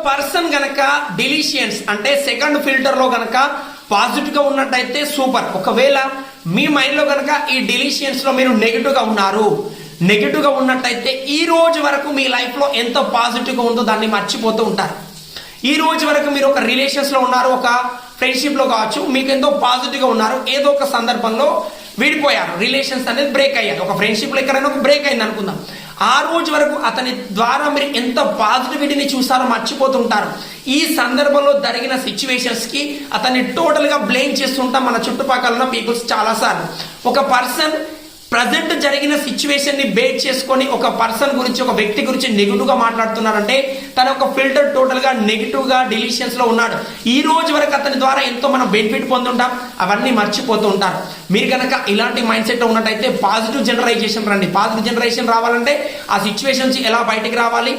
Person గనక డిలీషియన్స్ అంటే second filter లో గనక పాజిటివ్ గా ఉన్నట్టయితే సూపర్. ఒకవేళ మీ మైండ్ లో గనక ఈ డిలీషియన్స్ లో మీరు నెగిటివ్ గా ఉన్నారు, నెగిటివ్ గా ఉన్నట్టయితే ఈ రోజు వరకు మీ లైఫ్ లో ఎంత పాజిటివ్ గా ఉందో దాన్ని మర్చిపోతూ ఉంటారు. ఈ రోజు వరకు మీరు ఒక రిలేషన్స్ లో ఉన్నారు, ఒక ఫ్రెండ్షిప్ లో కావచ్చు, మీకు ఎంతో పాజిటివ్ గా ఉన్నారు, ఏదో ఒక సందర్భంలో విడిపోయారు, రిలేషన్స్ అనేది బ్రేక్ అయ్యారు, ఒక ఫ్రెండ్షిప్ లో ఎక్కడైనా ఒక బ్రేక్ అయింది అనుకుందాం. ఆ రోజు వరకు అతని ద్వారా మీరు ఎంత పాజిటివిటీని చూసారో మర్చిపోతుంటారు. ఈ సందర్భంలో జరిగిన సిచ్యువేషన్స్ కి అతన్ని టోటల్ గా బ్లేమ్ చేస్తుంటాం మన చుట్టుపక్కల ఉన్న పీపుల్స్ చాలా సార్లు. ఒక పర్సన్ ప్రజెంట్ జరిగిన సిచ్యువేషన్ ని బేస్ చేసుకొని ఒక పర్సన్ గురించి, ఒక వ్యక్తి గురించి నెగిటివ్ గా మాట్లాడుతున్నారంటే తన ఒక ఫిల్టర్ టోటల్ గా నెగిటివ్ గా డిలీషన్స్ లో ఉన్నాడు. ఈ రోజు వరకు అతని ద్వారా ఎంతో మనం బెనిఫిట్ పొందుంటాం, అవన్నీ మర్చిపోతూ ఉంటారు. మీరు కనుక ఇలాంటి మైండ్ సెట్ లో ఉన్నట్టయితే పాజిటివ్ జనరైజేషన్ రండి. పాజిటివ్ జనరేషన్ రావాలంటే ఆ సిచ్యువేషన్స్ ఎలా బయటికి రావాలి,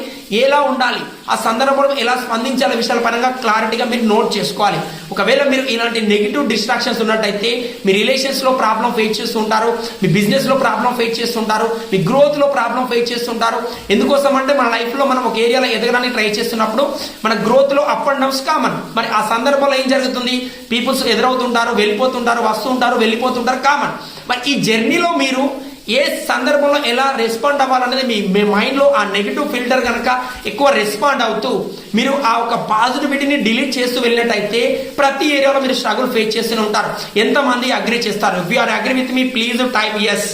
ఎలా ఉండాలి, ఆ సందర్భంలో ఎలా స్పందించాలి విషయాల పరంగా క్లారిటీగా మీరు నోట్ చేసుకోవాలి. ఒకవేళ మీరు ఇలాంటి నెగిటివ్ డిస్ట్రాక్షన్స్ ఉన్నట్టయితే మీ రిలేషన్స్ లో ప్రాబ్లం ఫేస్ చేస్తుంటారు, మీ బిజినెస్ లో ప్రాబ్లం ఫేస్ చేస్తుంటారు, మీ గ్రోత్ లో ప్రాబ్లం ఫేస్ చేస్తుంటారు. ఎందుకోసం అంటే మన లైఫ్ లో మనం ఒక ఏరియాలో ఎదగడానికి ట్రై చేస్తున్నప్పుడు మన గ్రోత్ లో అప్ అండ్ డౌన్స్ కామన్. మరి ఆ సందర్భంలో ఏం జరుగుతుంది, పీపుల్స్ ఎదురవుతుంటారు, వెళ్ళిపోతుంటారు, వస్తుంటారు, వెళ్ళిపోతుంటారు, కామన్. మరి ఈ జర్నీలో మీరు ఏ సందర్భంలో ఎలా రెస్పాండ్ అవ్వాలనేది మీ మైండ్ లో ఆ నెగిటివ్ ఫిల్టర్ కనుక ఎక్కువ రెస్పాండ్ అవుతూ మీరు ఆ ఒక పాజిటివిటీని డిలీట్ చేస్తూ వెళ్ళినట్టయితే ప్రతి ఏరియాలో మీరు స్ట్రగుల్ ఫేస్ చేస్తూనే ఉంటారు. ఎంతమంది అగ్రీ చేస్తారు? If you are agree with me please type yes.